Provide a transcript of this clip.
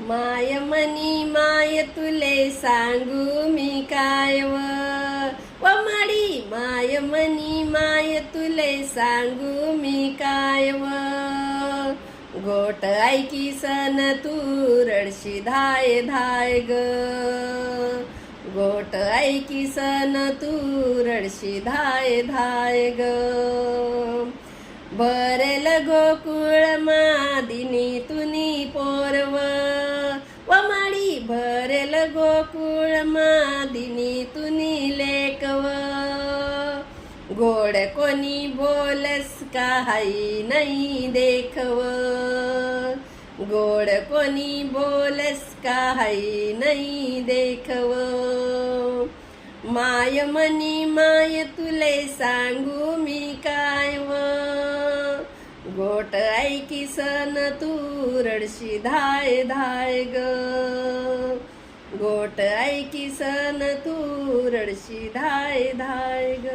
माय मनी माय तुले सांगू मी काय व माडी माय मनी माय तुले सांगू मी काय व गोट ऐकी सन तू रडशी धाय धाय ग गोट ऐकी सन तू रडशी धाय धाय ग भरेल गोकुळ मादिनी तुनी पोरव माडी भरेल गोकुळ मादिनी तुनी लेकव गोड कोणी बोलस काही नाही देखव गोड कोणी बोलस काही नाही देखव माय मनी माय तुले सांगू मी काय व गोट ऐकी सन तू रडशी धाय धाय ग गोट ऐकी सन तू रडशी धाय धाय ग